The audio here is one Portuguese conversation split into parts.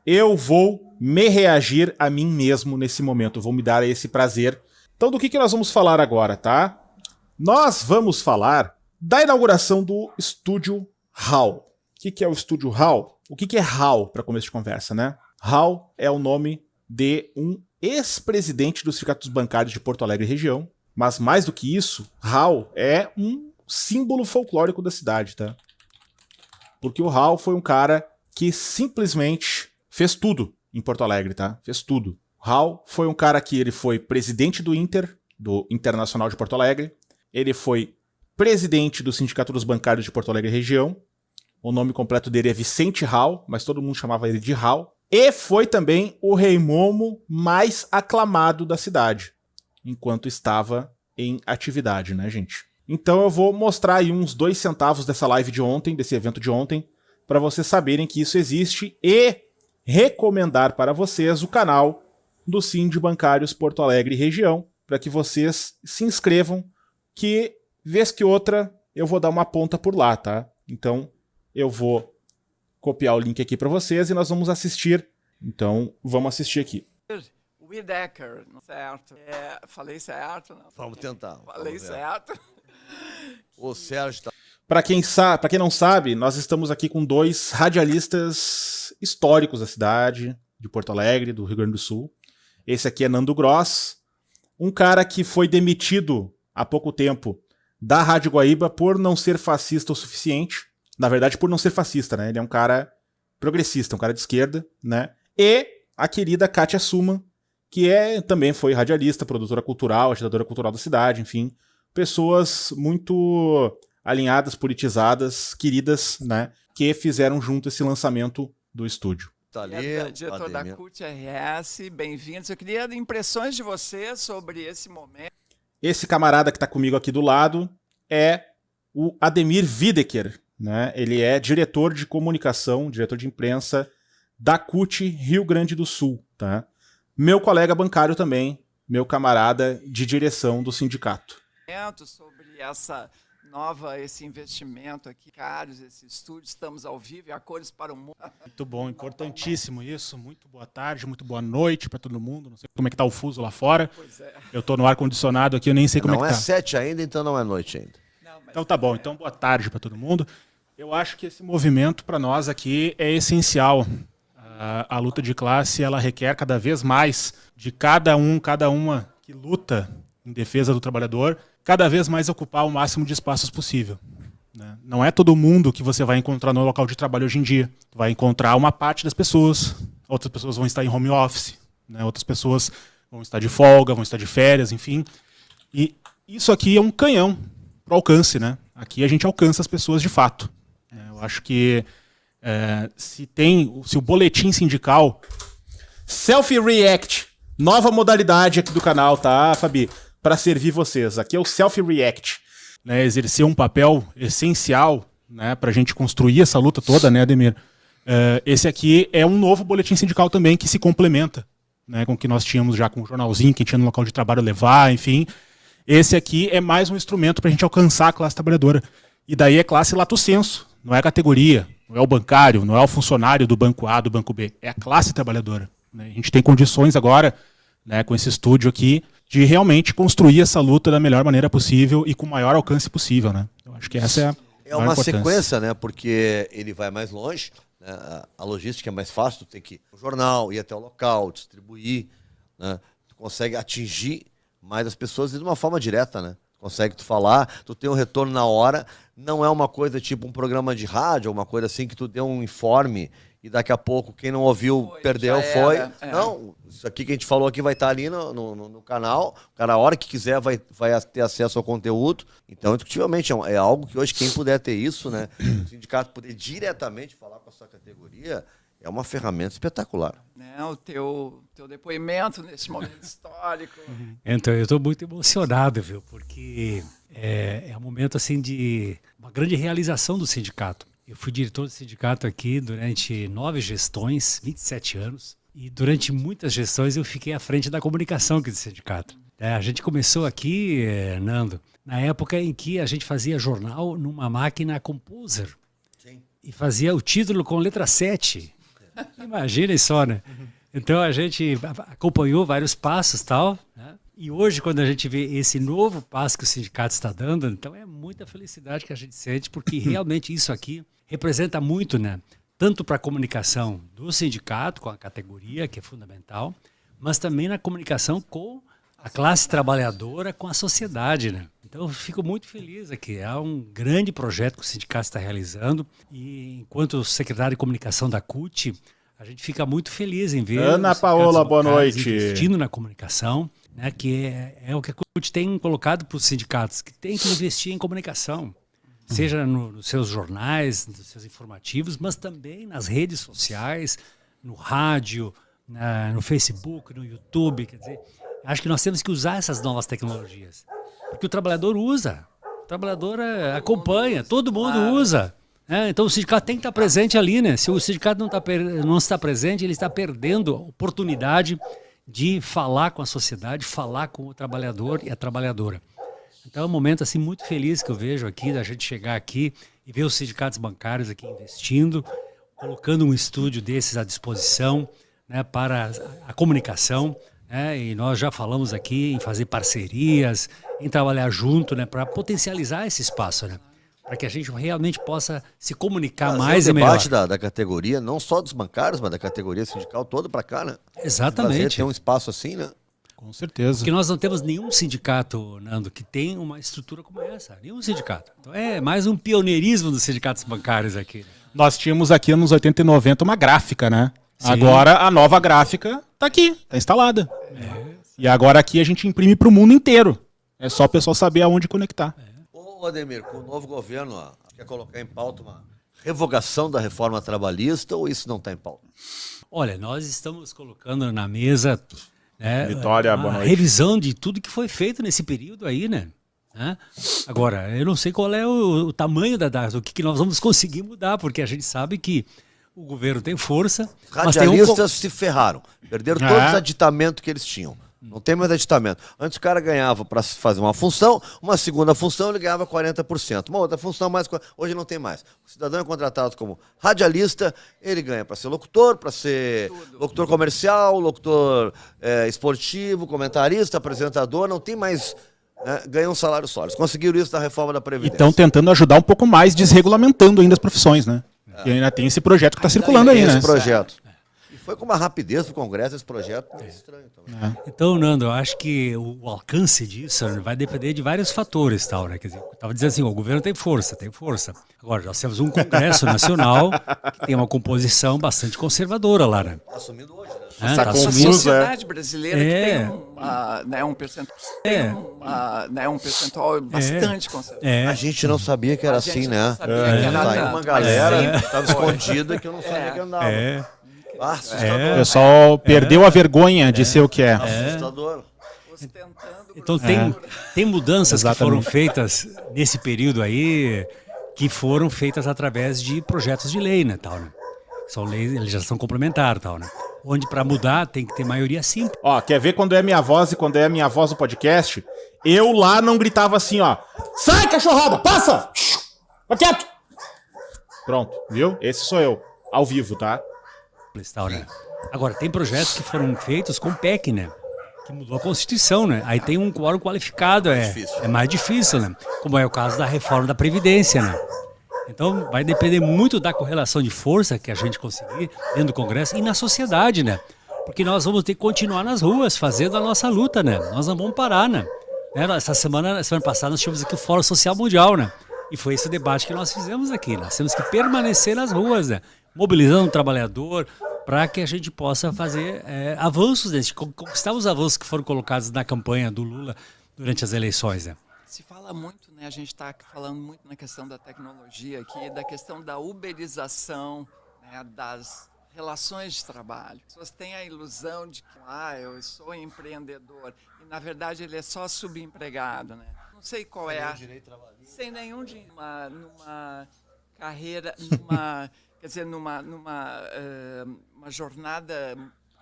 eu vou me reagir a mim mesmo nesse momento. Eu vou me dar esse prazer. Então, do que nós vamos falar agora, tá? Nós vamos falar da inauguração do Estúdio HAL. O que é o Estúdio HAL? O que é HAL, para começo de conversa, né? HAL é o nome de um ex-presidente dos sindicatos bancários de Porto Alegre e região. Mas mais do que isso, HAL é um símbolo folclórico da cidade, tá? Porque o HAL foi um cara que simplesmente fez tudo em Porto Alegre, tá? Fez tudo. O HAL foi um cara que ele foi presidente do Inter, do Internacional de Porto Alegre. Ele foi presidente do Sindicato dos Bancários de Porto Alegre região. O nome completo dele é Vicente HAL, mas todo mundo chamava ele de HAL. E foi também o rei momo mais aclamado da cidade, enquanto estava em atividade, né, gente? Então eu vou mostrar aí uns 2 centavos dessa live de ontem, desse evento de ontem, para vocês saberem que isso existe e recomendar para vocês o canal do Sind Bancários Porto Alegre e região, para que vocês se inscrevam, que vez que outra eu vou dar uma ponta por lá, tá? Então eu vou copiar o link aqui para vocês e nós vamos assistir. Então vamos assistir aqui. Whittaker, certo? Falei certo? Não. Vamos tentar. Falei certo. O Sérgio tá... Para quem não sabe, nós estamos aqui com 2 radialistas históricos da cidade, de Porto Alegre, do Rio Grande do Sul. Esse aqui é Nando Gross, um cara que foi demitido há pouco tempo da Rádio Guaíba por não ser fascista o suficiente. Na verdade, por não ser fascista, né? Ele é um cara progressista, um cara de esquerda, né? E a querida Kátia Suman, que também foi radialista, produtora cultural, agitadora cultural da cidade, enfim. Pessoas muito alinhadas, politizadas, queridas, né? Que fizeram junto esse lançamento do estúdio. Tá ali, Diretor da CUT RS, bem-vindos. Eu queria impressões de você sobre esse momento. Esse camarada que está comigo aqui do lado é o Ademir Wiedeker, né? Ele é diretor de comunicação, diretor de imprensa da CUT Rio Grande do Sul, tá? Meu colega bancário também, meu camarada de direção do sindicato. Sobre esse investimento aqui, caros, esse estúdio, estamos ao vivo e a cores para o mundo. Muito bom, importantíssimo isso. Muito boa tarde, muito boa noite para todo mundo. Não sei como é que tá o fuso lá fora. Pois é. Eu tô no ar-condicionado aqui, eu nem sei como é que tá. Não é 7 ainda, então não é noite ainda. Então tá bom, então boa tarde para todo mundo. Eu acho que esse movimento para nós aqui é essencial. A luta de classe, ela requer cada vez mais de cada uma que luta em defesa do trabalhador, cada vez mais ocupar o máximo de espaços possível, né? Não é todo mundo que você vai encontrar no local de trabalho hoje em dia. Tu vai encontrar uma parte das pessoas, outras pessoas vão estar em home office, né? Outras pessoas vão estar de folga, vão estar de férias, enfim. E isso aqui é um canhão para o alcance, né? Aqui a gente alcança as pessoas de fato. Eu acho que se o boletim sindical... Selfie React, nova modalidade aqui do canal, tá, Fabi? Para servir vocês. Aqui é o Selfie React. Né, exercer um papel essencial, né, para a gente construir essa luta toda, né, Ademir? Esse aqui é um novo boletim sindical também que se complementa, né, com o que nós tínhamos já com o jornalzinho que tinha no local de trabalho levar, enfim. Esse aqui é mais um instrumento para a gente alcançar a classe trabalhadora. E daí é classe lato sensu, não é a categoria, não é o bancário, não é o funcionário do banco A, do banco B, é a classe trabalhadora, né? A gente tem condições agora, né, com esse estúdio aqui, de realmente construir essa luta da melhor maneira possível e com o maior alcance possível, né? Eu acho que essa é a uma sequência, né? Porque ele vai mais longe, né? A logística é mais fácil, tu tem que ir no jornal, ir até o local, distribuir, né? Tu consegue atingir mais as pessoas de uma forma direta, né? Consegue tu falar, tu tem um retorno na hora, não é uma coisa tipo um programa de rádio, uma coisa assim que tu deu um informe e daqui a pouco quem não ouviu perdeu, foi. Não, isso aqui que a gente falou aqui vai estar ali no canal, o cara a hora que quiser vai ter acesso ao conteúdo. Então, indiscutivelmente, é algo que hoje quem puder ter isso, né, o sindicato poder diretamente falar com a sua categoria, é uma ferramenta espetacular. O teu depoimento nesse momento histórico. Então, eu estou muito emocionado, viu? Porque é um momento assim de uma grande realização do sindicato. Eu fui diretor do sindicato aqui durante 9 gestões, 27 anos. E durante muitas gestões eu fiquei à frente da comunicação aqui do sindicato. A gente começou aqui, Nando, na época em que a gente fazia jornal numa máquina Composer. Sim. E fazia o título com letra 7. Imaginem só, né? Então a gente acompanhou vários passos e tal, né? E hoje, quando a gente vê esse novo passo que o sindicato está dando, então é muita felicidade que a gente sente, porque realmente isso aqui representa muito, né? Tanto para a comunicação do sindicato, com a categoria, que é fundamental, mas também na comunicação com a classe trabalhadora, com a sociedade, né? Então eu fico muito feliz aqui. É um grande projeto que o sindicato está realizando e enquanto secretário de comunicação da CUT, a gente fica muito feliz em ver Ana Paola, boa noite. investindo na comunicação, né, que é o que a CUT tem colocado para os sindicatos, que tem que investir em comunicação, seja nos seus jornais, nos seus informativos, mas também nas redes sociais, no rádio, no Facebook, no YouTube. Quer dizer, acho que nós temos que usar essas novas tecnologias, porque o trabalhador usa, o trabalhador acompanha, todo mundo usa. Então o sindicato tem que estar presente ali, né? Se o sindicato não está presente, ele está perdendo a oportunidade de falar com a sociedade, falar com o trabalhador e a trabalhadora. Então é um momento assim muito feliz que eu vejo aqui, da gente chegar aqui e ver os sindicatos bancários aqui investindo, colocando um estúdio desses à disposição, né, para a comunicação, né? E nós já falamos aqui em fazer parcerias, em trabalhar junto, né, para potencializar esse espaço, né? Para que a gente realmente possa se comunicar mais e melhor. O debate da categoria, não só dos bancários, mas da categoria sindical toda para cá, né? Exatamente. Tem um espaço assim, né? Com certeza. Porque nós não temos nenhum sindicato, Nando, que tem uma estrutura como essa. Nenhum sindicato. Então é mais um pioneirismo dos sindicatos bancários aqui, né? Nós tínhamos aqui nos 80 e 90 uma gráfica, né? Sim. Agora a nova gráfica tá aqui, tá instalada. E agora aqui a gente imprime para o mundo inteiro. É só o pessoal saber aonde conectar. Ô, Ademir, com o novo governo, ó, quer colocar em pauta uma revogação da reforma trabalhista ou isso não está em pauta? Olha, nós estamos colocando na mesa, né, Vitória, boa uma noite. revisão de tudo que foi feito nesse período aí, né? Agora, eu não sei qual é o tamanho do que nós vamos conseguir mudar, porque a gente sabe que o governo tem força. Mas tem Radialistas se ferraram, perderam todos os aditamentos que eles tinham. Não tem mais aditamento. Antes o cara ganhava para fazer uma função, uma segunda função ele ganhava 40%. Uma outra função mais... Hoje não tem mais. O cidadão é contratado como radialista, ele ganha para ser locutor, para ser locutor comercial, locutor esportivo, comentarista, apresentador, não tem mais... ganha um salário só. Eles conseguiram isso na reforma da Previdência. E estão tentando ajudar um pouco mais, desregulamentando ainda as profissões, né? E ainda tem esse projeto que está circulando aí, né? Esse projeto. E foi com uma rapidez pro Congresso esse projeto. É estranho também. Então, Nando, eu acho que o alcance disso vai depender de vários fatores, tal, né? Quer dizer, eu estava dizendo assim, o governo tem força. Agora, nós temos um Congresso Nacional que tem uma composição bastante conservadora lá, né? Assumindo hoje, né? Tá A confuso, sociedade brasileira que tem um percentual bastante conservador. A gente não sabia que era assim, né? Não sabia que era Tá aí tanto, uma mas galera sempre estava foi. escondida que eu não sabia que andava. Assustador. O pessoal perdeu a vergonha de ser o que é. Assustador. Ostentando Então tem mudanças que foram feitas nesse período aí, que foram feitas através de projetos de lei, né, tal, né? São leis, legislação complementar, tal, né? Onde para mudar tem que ter maioria simples. Ó, quer ver quando é minha voz e quando é a minha voz no podcast? Eu lá não gritava assim, ó. Sai, cachorrada, passa! Vai quieto! Pronto, viu? Esse sou eu, ao vivo, tá? Tal, né? Agora, tem projetos que foram feitos com PEC, né? Que mudou a Constituição, né? Aí tem um quórum qualificado, é mais difícil, né? Como é o caso da reforma da Previdência, né? Então, vai depender muito da correlação de força que a gente conseguir dentro do Congresso e na sociedade, né? Porque nós vamos ter que continuar nas ruas fazendo a nossa luta, né? Nós não vamos parar, né? Semana passada, nós tivemos aqui o Fórum Social Mundial, né? E foi esse debate que nós fizemos aqui. Nós temos que permanecer nas ruas, né? Mobilizando o trabalhador para que a gente possa fazer avanços, conquistar os avanços que foram colocados na campanha do Lula durante as eleições, né? Se fala muito, né? A gente está falando muito na questão da tecnologia aqui, da questão da uberização, né, das relações de trabalho. As pessoas têm a ilusão de que eu sou empreendedor e na verdade ele é só subempregado, né? Não sei qual é sem nenhum direito numa carreira, quer dizer, numa jornada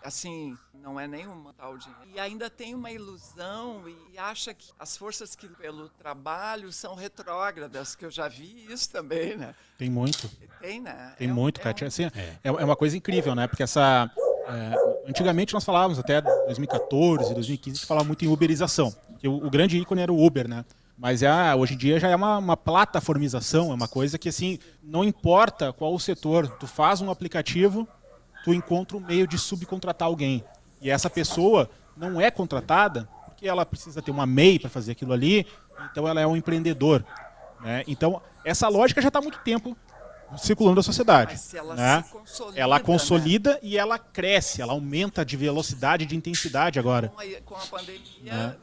assim, não é nenhuma tal dinheiro. E ainda tem uma ilusão e acha que as forças que pelo trabalho são retrógradas, que eu já vi isso também, né? Tem muito. Tem, né? Tem muito, Kátia. Assim, é uma coisa incrível, né? Porque antigamente nós falávamos, até 2014, 2015, a gente falava muito em uberização. Que o grande ícone era o Uber, né? Mas hoje em dia já é uma plataformização, é uma coisa que, assim, não importa qual o setor, tu faz um aplicativo, tu encontra um meio de subcontratar alguém. E essa pessoa não é contratada porque ela precisa ter uma MEI para fazer aquilo ali, então ela é um empreendedor, né? Então, essa lógica já está há muito tempo circulando na sociedade. Mas se ela né? se consolida, ela consolida, né? E ela cresce, ela aumenta de velocidade, de intensidade agora. Com a pandemia, né?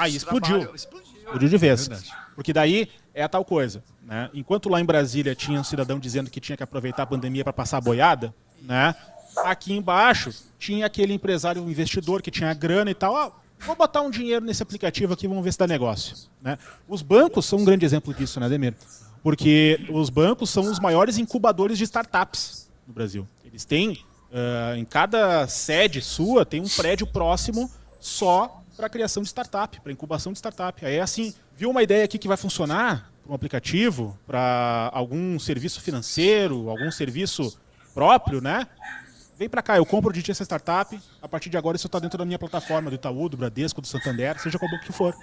Explodiu. Explodiu de vez. Porque daí é a tal coisa, né? Enquanto lá em Brasília tinha um cidadão dizendo que tinha que aproveitar a pandemia para passar a boiada, né? Aqui embaixo tinha aquele empresário, investidor que tinha grana e tal. Vou botar um dinheiro nesse aplicativo aqui, vamos ver se dá negócio, né? Os bancos são um grande exemplo disso, né, Ademir? Porque os bancos são os maiores incubadores de startups no Brasil. Eles têm, em cada sede sua, tem um prédio próximo só para criação de startup, para incubação de startup. Aí, assim, viu uma ideia aqui que vai funcionar para um aplicativo, para algum serviço financeiro, algum serviço próprio, né? Vem para cá, eu compro de ti essa startup, a partir de agora isso está dentro da minha plataforma, do Itaú, do Bradesco, do Santander, seja qual banco que for.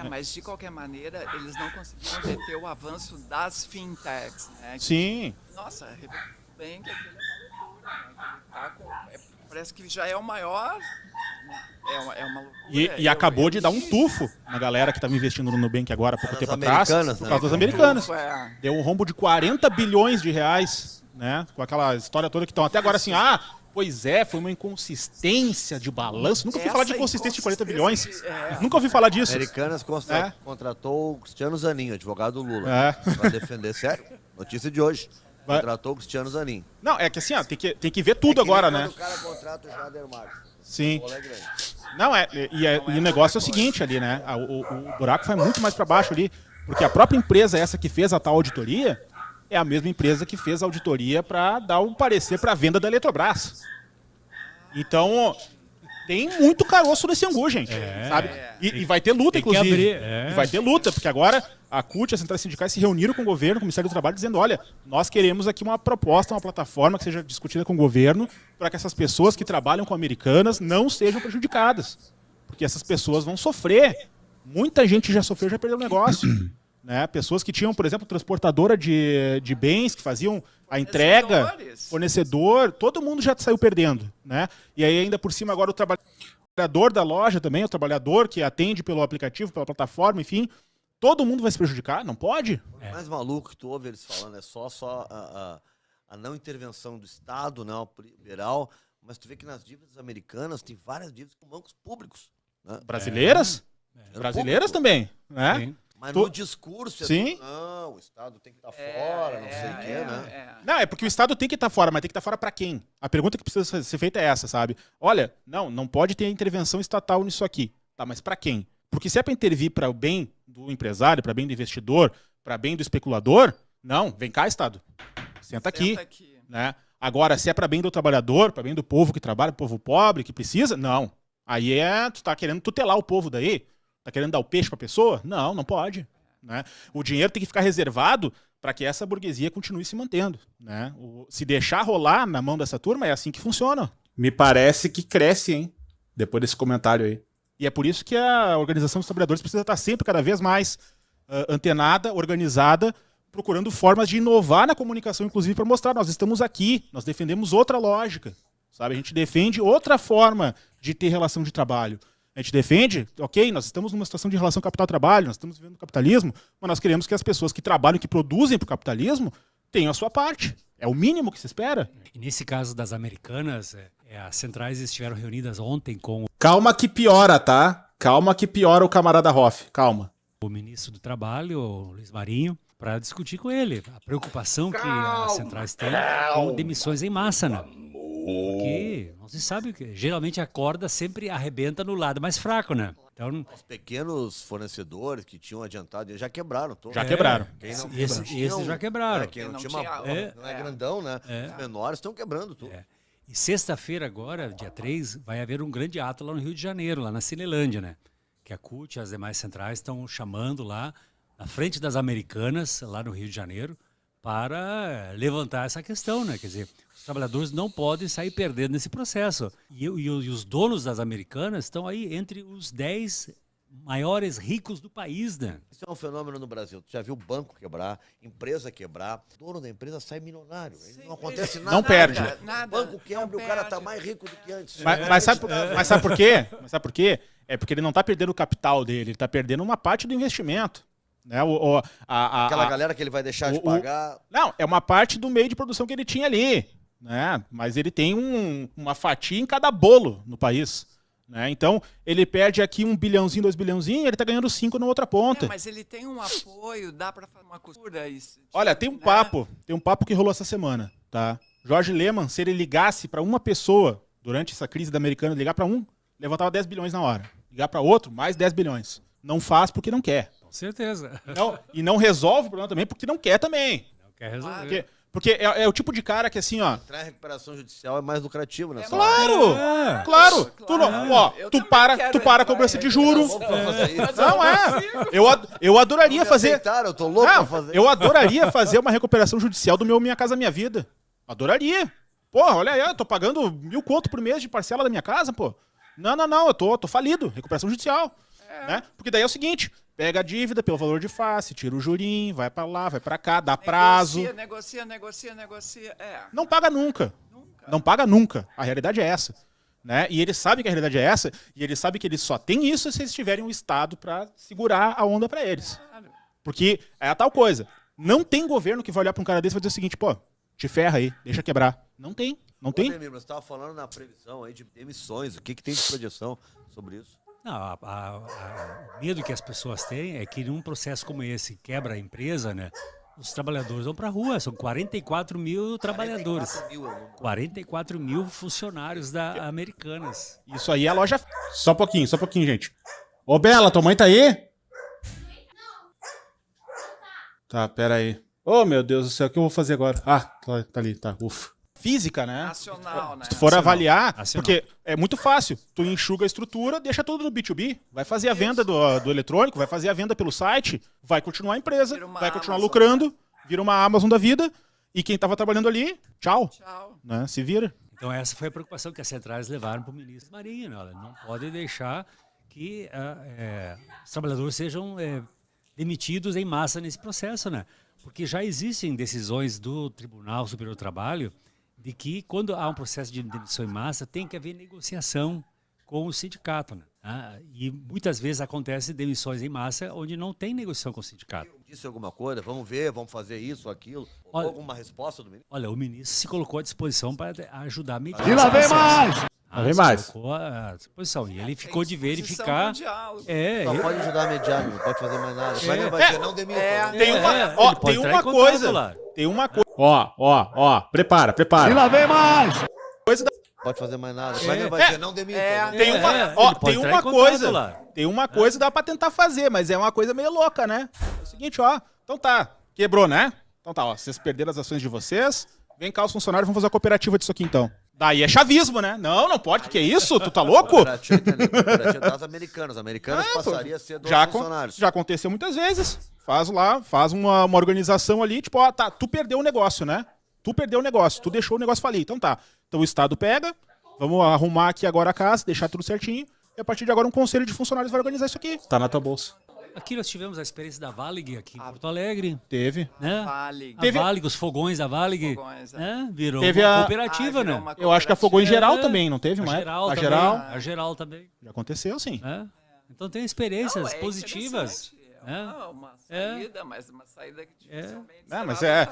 Mas de qualquer maneira, eles não conseguiram deter o avanço das fintechs, né? Sim. Nossa, bem que aquele parece que já é o maior. É uma loucura. E acabou de dar um tufo na galera que estava investindo no Nubank agora, pouco tempo atrás, por causa das americanas. Deu um rombo de 40 bilhões de reais, né? Com aquela história toda que estão até agora assim, pois é, foi uma inconsistência de balanço. Nunca ouvi falar de inconsistência de 40 bilhões. Nunca ouvi falar disso. Americanas contratou o Cristiano Zanin, advogado do Lula, para defender. Sério, notícia de hoje. Contratou o Cristiano Zanin. Não, é que assim, tem que ver tudo agora, né? O cara contrata o Jader Marques. Sim. Não, e o negócio é o seguinte ali, né? O buraco vai muito mais para baixo ali, porque a própria empresa essa que fez a tal auditoria é a mesma empresa que fez a auditoria para dar o parecer para a venda da Eletrobras. Então, tem muito caroço nesse angu, gente, sabe? E vai ter luta, inclusive. E vai ter luta, porque agora a CUT e as centrais sindicais se reuniram com o governo, com o Ministério do Trabalho, dizendo, olha, nós queremos aqui uma proposta, uma plataforma que seja discutida com o governo para que essas pessoas que trabalham com Americanas não sejam prejudicadas. Porque essas pessoas vão sofrer. Muita gente já sofreu, já perdeu o negócio. Né? Pessoas que tinham, por exemplo, transportadora de bens, que faziam a entrega, fornecedor, todo mundo já saiu perdendo. Né? E aí ainda por cima agora o trabalhador da loja também, o trabalhador que atende pelo aplicativo, pela plataforma, enfim, todo mundo vai se prejudicar? Não pode? O mais maluco que tu ouve eles falando é só a não intervenção do Estado, não liberal, mas tu vê que nas dívidas americanas tem várias dívidas com bancos públicos. Né? Brasileiras? Brasileiras também, né? Sim. Mas no discurso Sim. Não, o Estado tem que estar fora, não sei o quê, né? Não, é porque o Estado tem que estar fora, mas tem que estar fora para quem? A pergunta que precisa ser feita é essa, sabe? Olha, não pode ter intervenção estatal nisso aqui. Tá, mas para quem? Porque se é para intervir para o bem do empresário, para bem do investidor, para bem do especulador, não, vem cá, Estado. Senta aqui. Né? Agora, se é para bem do trabalhador, para bem do povo que trabalha, povo pobre, que precisa, não. Aí tu tá querendo tutelar o povo daí? Tá querendo dar o peixe para a pessoa? Não pode. Né? O dinheiro tem que ficar reservado para que essa burguesia continue se mantendo. Né? Se deixar rolar na mão dessa turma, é assim que funciona. Me parece que cresce, hein? Depois desse comentário aí. E é por isso que a Organização dos Trabalhadores precisa estar sempre cada vez mais antenada, organizada, procurando formas de inovar na comunicação, inclusive para mostrar, nós estamos aqui, nós defendemos outra lógica. Sabe? A gente defende outra forma de ter relação de trabalho. A gente defende, ok, nós estamos numa situação de relação capital-trabalho, nós estamos vivendo o capitalismo, mas nós queremos que as pessoas que trabalham, que produzem para o capitalismo, tenham a sua parte. É o mínimo que se espera. E nesse caso das Americanas, as centrais estiveram reunidas ontem com... Calma que piora, tá? Calma que piora o camarada Hoff, calma. O ministro do Trabalho, o Luiz Marinho, para discutir com ele a preocupação que as centrais têm com demissões em massa, né? Porque não se sabe o que. Geralmente a corda sempre arrebenta no lado mais fraco, né? Então, os pequenos fornecedores que tinham adiantado já quebraram. Já quebraram. Esses já quebraram. Quem não tinha não é grandão, né? Os menores estão quebrando tudo. E sexta-feira agora, dia 3, vai haver um grande ato lá no Rio de Janeiro, lá na Cinelândia, né? Que a CUT e as demais centrais estão chamando lá, na frente das Americanas, lá no Rio de Janeiro, para levantar essa questão, né? Quer dizer, os trabalhadores não podem sair perdendo nesse processo. E os donos das Americanas estão aí entre os 10 maiores ricos do país, né? Isso é um fenômeno no Brasil. Tu já viu banco quebrar, empresa quebrar, o dono da empresa sai milionário. Não acontece nada. Não perde. O banco quebra e o cara tá mais rico do que antes. Mas sabe por quê? Mas sabe por quê? É porque ele não está perdendo o capital dele, ele está perdendo uma parte do investimento. Né? Aquela galera que ele vai deixar de pagar. Não, é uma parte do meio de produção que ele tinha ali. Né? Mas ele tem uma fatia em cada bolo no país. Né? Então, ele perde aqui 1 bilhãozinho, 2 bilhãozinhos, ele está ganhando 5 na outra ponta. Mas ele tem um apoio, dá para fazer uma costura. Olha, tem um papo que rolou essa semana. Tá? Jorge Lehmann, se ele ligasse para uma pessoa durante essa crise da Americana, ligar para um, levantava 10 bilhões na hora. Ligar para outro, mais 10 bilhões. Não faz porque não quer. Com certeza. E não resolve o problema também porque não quer também. Não quer resolver. Porque é o tipo de cara que assim, ó... Entrar em recuperação judicial é mais lucrativo nessa Claro! hora. Claro! Tu para a cobrança de juro. Não eu adoraria fazer... Eu tô louco pra fazer. Eu adoraria fazer uma recuperação judicial do Minha Casa Minha Vida. Adoraria. Porra, olha aí, eu tô pagando 1.000 conto por mês de parcela da minha casa, pô. Não, eu tô falido. Recuperação judicial. Né? Porque daí é o seguinte, pega a dívida pelo valor de face, tira o jurinho, vai pra lá, vai pra cá, dá prazo. Negocia. Não paga nunca. Não paga nunca. A realidade é essa. Né? E eles sabem que a realidade é essa, e eles sabem que eles só têm isso se eles tiverem um Estado pra segurar a onda pra eles. Porque é a tal coisa. Não tem governo que vai olhar pra um cara desse e vai dizer o seguinte, pô, te ferra aí, deixa quebrar. Não tem. Ademir, você estava falando na previsão aí de demissões, o que tem de projeção sobre isso? Não, o medo que as pessoas têm é que num processo como esse, quebra a empresa, né? Os trabalhadores vão para a rua, são 44 mil trabalhadores. 44 mil funcionários da Americanas. Isso aí é a loja... Só um pouquinho, gente. Ô, Bela, tua mãe tá aí? Tá, pera aí. Ô, meu Deus do céu, o que eu vou fazer agora? Ah, tá ali, tá, ufa. Física, né? Nacional, né? Se tu for avaliar, Nacional. porque é muito fácil. Tu enxuga a estrutura, deixa tudo no B2B, vai fazer a venda do eletrônico, vai fazer a venda pelo site, vai continuar a empresa, vai continuar Amazon, lucrando, vira uma Amazon da vida, e quem tava trabalhando ali, tchau. Tchau. Né? Se vira. Então essa foi a preocupação que as centrais levaram para o ministro Marinho. Né? Olha, não pode deixar que os trabalhadores sejam demitidos em massa nesse processo, né? Porque já existem decisões do Tribunal Superior do Trabalho de que quando há um processo de demissão em massa tem que haver negociação com o sindicato. Né? E muitas vezes acontece demissões em massa onde não tem negociação com o sindicato. Disse alguma coisa? Vamos ver, vamos fazer isso, aquilo? Olha, alguma resposta do ministro? Olha, o ministro se colocou à disposição para ajudar a mediar. E lá vem mais! Lá vem mais. Se colocou à disposição. E ele ficou de Disposição verificar. pro diálogo. Só pode ajudar a mediar, não pode fazer mais nada. Mas vai dizer, não demita. Tem uma coisa. Tem uma coisa. Ó, prepara. E lá vem mais! Pode fazer mais nada. Mas não vai dizer, não demita. Tem uma coisa que dá pra tentar fazer, mas é uma coisa meio louca, né? É o seguinte, ó. Então tá, quebrou, né? Então tá, ó. Vocês perderam as ações de vocês. Vem cá, os funcionários vão fazer a cooperativa disso aqui, então. Daí é chavismo, né? Não pode, que é isso? Tu tá louco? Cooperativa das Americanas. Americanas passaria a ser dos funcionários. Já aconteceu muitas vezes. Faz uma organização ali, tipo, ó, tá, tu perdeu o negócio, né? Tu perdeu o negócio, tu deixou o negócio falir. Então tá. Então o Estado pega, vamos arrumar aqui agora a casa, deixar tudo certinho, e a partir de agora um conselho de funcionários vai organizar isso aqui. Tá na tua bolsa. Aqui nós tivemos a experiência da Valig aqui em Porto Alegre. Teve. Né? Valig. A Valig, os fogões da Valig. Virou Teve uma a- cooperativa, né? Eu acho que a Fogão em geral também, não teve mais? A geral também. Já aconteceu, sim. Né? Então tem experiências positivas. Uma saída, mas uma saída que dificilmente Mas será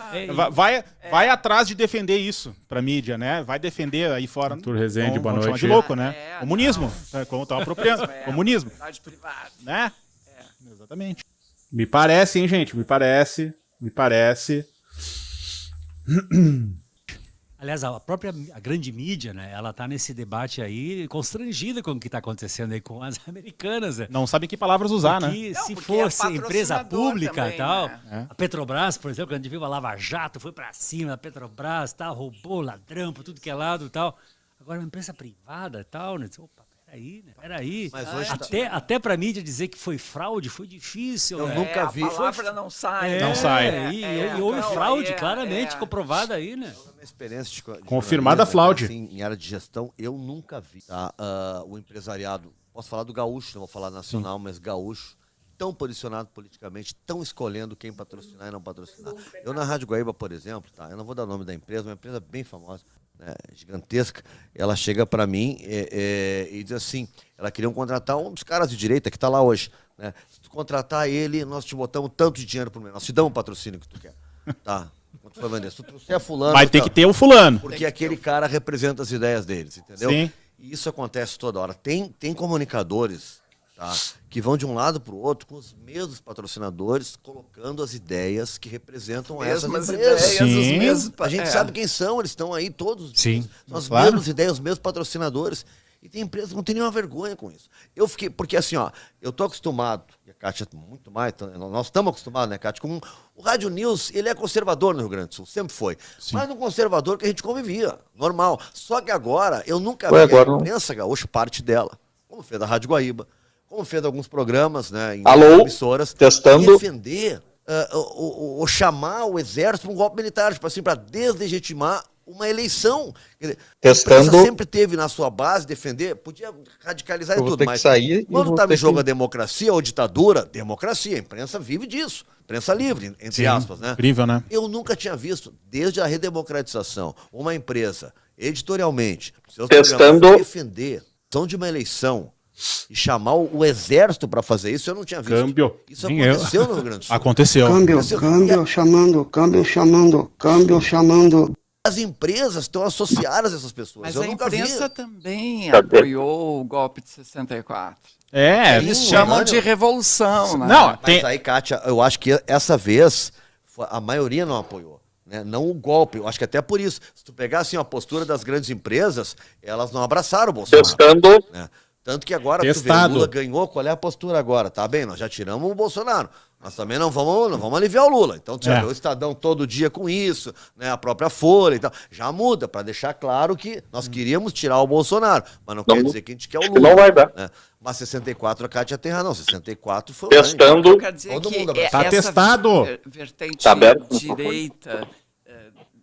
vai atrás de defender isso pra mídia, né? Vai defender aí fora. Arthur Rezende, boa noite. De louco, né? Comunismo. Como estão apropriando. Comunismo. propriedade privada. Né? Exatamente. Me parece, hein, gente? Me parece. Aliás, a grande mídia, né, ela está nesse debate aí constrangida com o que está acontecendo aí com as americanas. Né? Não sabem que palavras usar, Porque, né? se porque fosse é empresa pública também, e tal, né? a Petrobras, por exemplo, quando a gente viu a Lava Jato, foi para cima, a Petrobras, tal, roubou, ladrão, por tudo que é lado e tal. Agora, uma empresa privada e tal, né? Opa, peraí. Mas hoje Até para a mídia dizer que foi fraude, foi difícil. Eu né? nunca vi. A palavra não sai. Não sai. E houve fraude, claramente, comprovada aí, né? Na minha experiência de Confirmada a jornalismo, fraude. assim, em área de gestão, eu nunca vi tá? O empresariado, posso falar do gaúcho, não vou falar nacional, mas gaúcho, tão posicionado politicamente, tão escolhendo quem patrocinar e não patrocinar. Eu na Rádio Guaíba, por exemplo, tá? Eu não vou dar o nome da empresa, uma empresa bem famosa, né, gigantesca, ela chega para mim e diz assim, ela queria contratar um dos caras de direita que está lá hoje, né? Se tu contratar ele, nós te botamos tanto de dinheiro por mês, nós te damos o patrocínio que tu quer, tá? Quando tu for vender, se tu trouxer fulano... Vai ter que ter o fulano. Porque aquele cara representa as ideias deles, entendeu? Sim. E isso acontece toda hora. Tem comunicadores, tá, que vão de um lado para o outro com os mesmos patrocinadores, colocando as ideias que representam essas Mesmas empresas. ideias, os Sim. mesmos... A gente sabe quem são, eles estão aí todos. Sim. São as Claro. mesmas ideias, os mesmos patrocinadores. E tem empresas que não tem nenhuma vergonha com isso. Eu fiquei, porque assim, ó, eu tô acostumado, e a Kátia muito mais, nós estamos acostumados, né, Kátia, com o Rádio News, ele é conservador no Rio Grande do Sul, sempre foi. Mas um conservador que a gente convivia, normal. Só que agora, eu nunca vi a imprensa gaúcha, parte dela, como fez da Rádio Guaíba, como fez alguns programas, né, em emissoras, Testando. defender, ou chamar o exército para um golpe militar, tipo assim, para deslegitimar uma eleição. Quer dizer, Testando. a imprensa sempre teve na sua base defender, podia radicalizar e Eu vou tudo, ter que mas sair e quando vou estava ter em jogo que- a democracia ou ditadura, democracia, a imprensa vive disso, imprensa livre, entre aspas, né? Incrível, né? Eu nunca tinha visto, desde a redemocratização, uma empresa, editorialmente, seus Testando. programas, defender ação de uma eleição e chamar o exército para fazer isso, eu não tinha visto. Câmbio. Isso Nem eu. aconteceu no Rio Grande do Sul. Aconteceu. Câmbio chamando, câmbio chamando. As empresas estão associadas a essas pessoas. Mas eu a nunca vi. imprensa também apoiou o golpe de 64. Eles Sim, chamam olha. de revolução, né? Não, Mas tem... aí, Kátia, eu acho que essa vez a maioria não apoiou. Né? Não o golpe. Eu acho que até por isso. Se tu pegar assim, a postura das grandes empresas, elas não abraçaram o Bolsonaro. Testando. Né? Tanto que agora Testado. o Lula ganhou, qual é a postura agora? Tá bem, nós já tiramos o Bolsonaro. Nós também não vamos aliviar o Lula. Então, tinha o Estadão todo dia com isso, né? A própria Folha e tal. Já muda, para deixar claro que nós queríamos tirar o Bolsonaro, mas não quer dizer que a gente quer o Acho que Lula. não vai dar. Né? Mas 64, a Kátia tem razão. 64 foi Testando. Quer dizer Todo que mundo é Tá essa testado. vertente Tá aberto? direita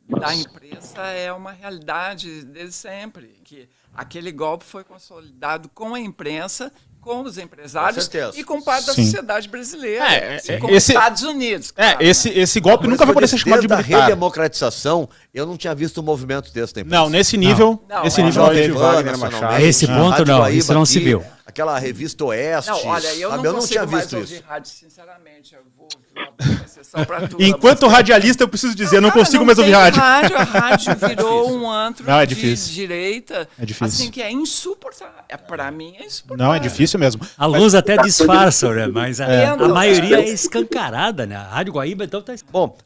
da imprensa é uma realidade desde sempre. Que aquele golpe foi consolidado com a imprensa, com os empresários Com certeza. e com parte da Sim. sociedade brasileira. É, com esse- os Estados Unidos. claro, né? esse golpe nunca vai poder ser chamado de Desde a militar. redemocratização, eu não tinha visto um movimento desse da imprensa. Não, nesse nível, Não, nesse é. nível não Jovem teve. Pan, Wagner nacionalmente, Machado. Esse ponto Rádio não, Guaíba isso não se aqui, viu. Aquela revista Oeste. Não, olha, eu sabe? não não tinha consigo mais visto ouvir isso. rádio, sinceramente. Eu vou abrir uma exceção para tudo. Enquanto radialista, eu preciso dizer, eu não Cara, consigo mais ouvir tem rádio. A rádio virou um antro Não, é de difícil. direita. É difícil. Assim, que é insuportável. Pra mim é insuportável. Não, é difícil mesmo. Alguns até disfarçam, né? Mas a Vendo? maioria é escancarada, né? A Rádio Guaíba, então, tá... Bom,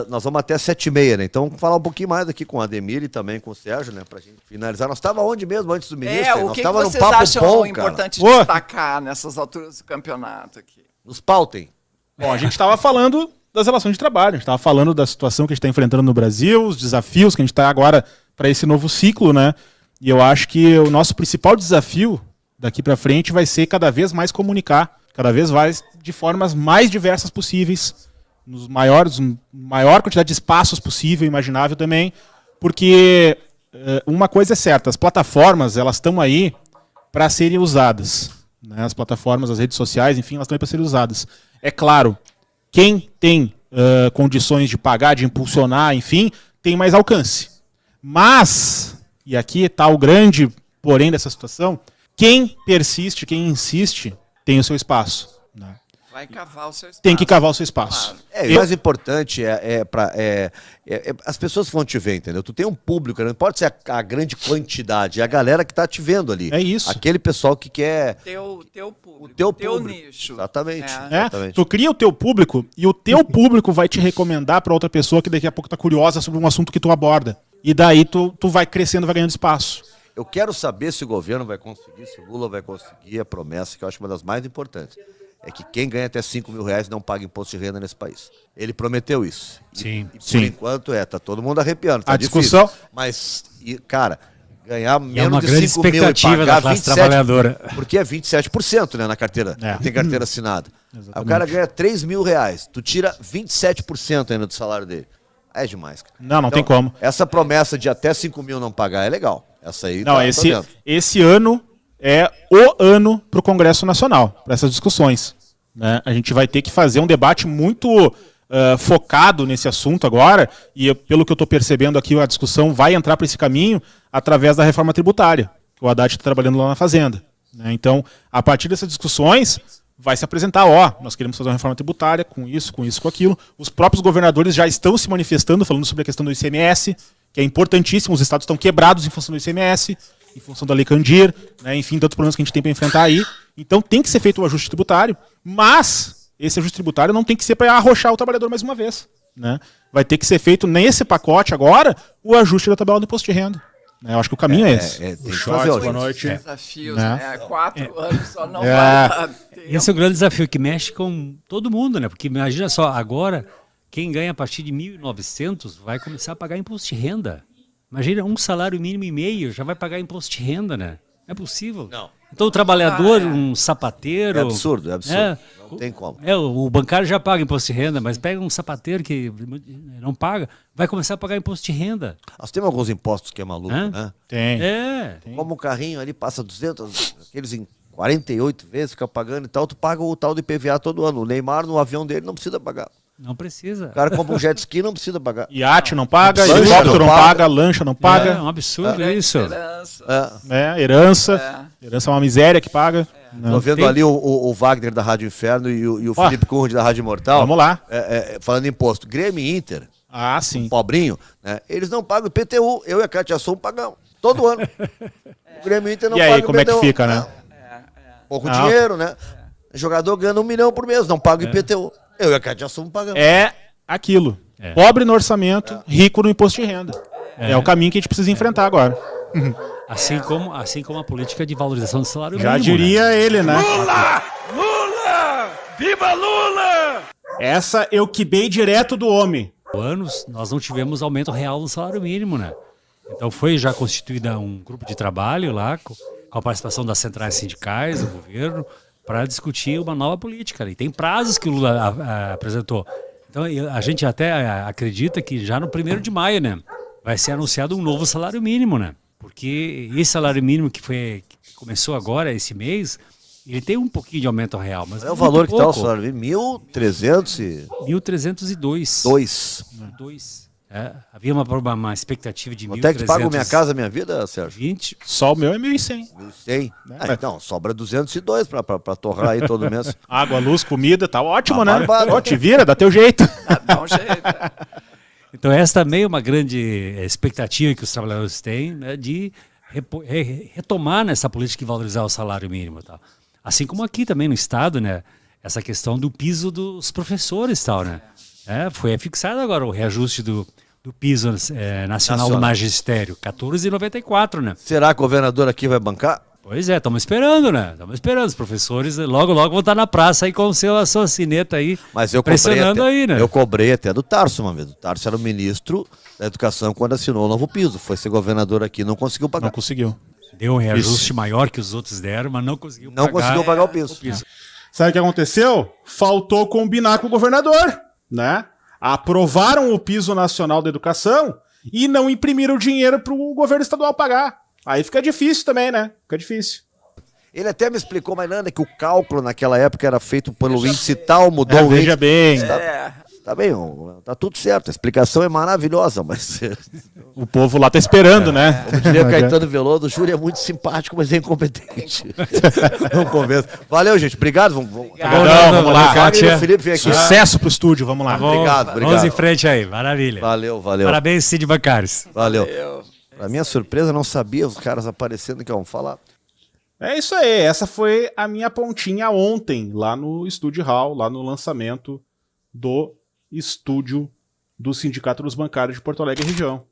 nós vamos até 7h30, né? Então, falar um pouquinho mais aqui com o Ademir e também com o Sérgio, né? Pra gente finalizar. Nós estávamos onde mesmo antes do ministro? O Nós que estávamos num vocês papo acham bom, cara. importante Ô. destacar nessas alturas do campeonato aqui? Nos pautem. Bom, a gente estava falando das relações de trabalho, a gente estava falando da situação que a gente está enfrentando no Brasil, os desafios que a gente está agora para esse novo ciclo, né? E eu acho que o nosso principal desafio daqui para frente vai ser cada vez mais comunicar, cada vez mais de formas mais diversas possíveis, maior quantidade de espaços possível, imaginável também, porque uma coisa é certa, as plataformas elas estão aí para serem usadas, né? As plataformas, as redes sociais, enfim, elas estão aí para serem usadas. É claro, quem tem condições de pagar, de impulsionar, enfim, tem mais alcance. Mas, e aqui está o grande porém dessa situação, quem persiste, quem insiste, tem o seu espaço. Né? Vai cavar o seu espaço. Tem que cavar o seu espaço. Claro. O mais importante as pessoas que vão te ver, entendeu? Tu tem um público, não pode ser a grande quantidade, é a galera que tá te vendo ali. É isso. Aquele pessoal que quer... Teu público, O teu teu público. nicho. Exatamente. É. Exatamente. Tu cria o teu público e o teu público vai te recomendar para outra pessoa que daqui a pouco tá curiosa sobre um assunto que tu aborda. E daí tu vai crescendo, vai ganhando espaço. Eu quero saber se o governo vai conseguir, se o Lula vai conseguir a promessa, que eu acho uma das mais importantes. É que quem ganha até 5 mil reais não paga imposto de renda nesse país. Ele prometeu isso. Sim. E por Sim. enquanto tá todo mundo arrepiando. Tá A difícil. discussão- Mas, ganhar É menos uma de grande 5 mil e expectativa pagar da classe 27, trabalhadora. porque é 27%, né, na carteira. É. Tem carteira assinada. Aí o cara ganha 3 mil reais. Tu tira 27% ainda do salário dele. É demais. Cara. Não tem como. Essa promessa de até 5 mil não pagar é legal. Essa aí Não, tá dentro. esse ano é o ano para o Congresso Nacional, para essas discussões. Né? A gente vai ter que fazer um debate muito focado nesse assunto agora, e pelo que eu estou percebendo aqui, a discussão vai entrar para esse caminho através da reforma tributária, que o Haddad está trabalhando lá na Fazenda. Né? Então, a partir dessas discussões, vai se apresentar, nós queremos fazer uma reforma tributária com isso, com aquilo. Os próprios governadores já estão se manifestando, falando sobre a questão do ICMS, que é importantíssimo, os estados estão quebrados em função do ICMS, em função da Lei Candir, né, enfim, tantos problemas que a gente tem para enfrentar aí. Então tem que ser feito o ajuste tributário, mas esse ajuste tributário não tem que ser para arrochar o trabalhador mais uma vez. Né? Vai ter que ser feito nesse pacote agora o ajuste da tabela do imposto de renda. Eu acho que o caminho é esse. Tem que Shorts, fazer boa noite. Desafios, Né? né? 4 anos só não É. vai dar tempo. Esse é o grande desafio que mexe com todo mundo, né? Porque imagina só, agora, quem ganha a partir de 1.900 vai começar a pagar imposto de renda. Imagina, um salário mínimo e meio já vai pagar imposto de renda, né? Não é possível. Não. Então o trabalhador, um sapateiro... É absurdo, é absurdo. Não tem como. O bancário já paga imposto de renda, mas pega um sapateiro que não paga, vai começar a pagar imposto de renda. Nós temos alguns impostos que é maluco, Hã? né? Tem. Como um carrinho ali passa 200, aqueles em 48 vezes, fica pagando e tal, tu paga o tal do IPVA todo ano. O Neymar no avião dele não precisa pagar. Não precisa. O cara compra um jet ski não precisa pagar. Iate não paga, Lancha helicóptero não não paga. paga, lancha não É paga. um absurdo isso. Esperança. Herança. Herança é uma miséria que paga. Não. Tô vendo Tem- ali o Wagner da Rádio Inferno e o Felipe Conde da Rádio Imortal. Vamos lá. Falando em imposto, Grêmio e Inter, Ah, sim. pobrinho, né? Eles não pagam IPTU. Eu e a Cátia Assom pagamos. Todo ano. O Grêmio e Inter não E pagam aí, como é que IPTU. fica, né? Pouco Não. dinheiro, né? Jogador ganhando 1 milhão por mês, não paga IPTU. Eu e a Cátia Assom pagamos. É aquilo. Pobre no orçamento, rico no imposto de renda. É o caminho que a gente precisa enfrentar agora. Assim como a política de valorização do salário Já mínimo. diria ele, né? Lula! Viva Lula! Essa eu quibei direto do homem. Anos, nós não tivemos aumento real do salário mínimo, né? Então foi já constituída um grupo de trabalho lá, com a participação das centrais sindicais, do governo, para discutir uma nova política. E tem prazos que o Lula apresentou. Então a gente até acredita que já no 1º de maio, né, vai ser anunciado um novo salário mínimo, né? Porque esse salário mínimo que começou agora, esse mês, ele tem um pouquinho de aumento real. Mas É o valor que está o pouco. salário mínimo, 1.302. 1.302. Havia uma expectativa de 1.300. Quanto é que tu paga Minha Casa Minha Vida, Sérgio? 20. Só o meu é 1.100. 1.100. Então, sobra 202 para torrar aí todo mês. Água, luz, comida, tá ótimo, Tá né? barbado. Ó, te vira, dá teu jeito. Dá um jeito. Então essa também é uma grande expectativa que os trabalhadores têm, né, de retomar nessa política de valorizar o salário mínimo. Tal. Assim como aqui também no Estado, né, essa questão do piso dos professores. Tal, né? Foi fixado agora o reajuste do piso nacional do magistério, 14,94, né? Será que o governador aqui vai bancar? Pois é, estamos esperando, né? Estamos esperando. Os professores logo vão estar na praça aí com a sua sineta aí, Mas eu pressionando cobrei aí, né? Eu cobrei até do Tarso uma vez. O Tarso era o ministro da Educação quando assinou o novo piso. Foi ser governador aqui, não conseguiu pagar. Não conseguiu. Deu um reajuste maior que os outros deram, mas não conseguiu Não conseguiu pagar o piso. Sabe o que aconteceu? Faltou combinar com o governador, né? Aprovaram o piso nacional da educação e não imprimiram dinheiro para o governo estadual pagar. Aí fica difícil também, né? Fica difícil. Ele até me explicou, mas Nanda, que o cálculo naquela época era feito pelo índice tal, mudou o Veja índice. bem. Tá bem, tá tudo certo. A explicação é maravilhosa, mas... O povo lá tá esperando, né? Como diria Caetano Veloso, o Júlio é muito simpático, mas é incompetente. Não conversa. Valeu, gente. Obrigado. Vamos lá. Kátia. Felipe, vem aqui. Sucesso pro estúdio, vamos lá. Obrigado. Vamos em frente aí, maravilha. Valeu. Parabéns, Cid Bacares. Valeu. Pra minha surpresa, não sabia os caras aparecendo que vão falar. É isso aí, essa foi a minha pontinha ontem, lá no Estúdio Hall, lá no lançamento do estúdio do Sindicato dos Bancários de Porto Alegre e região.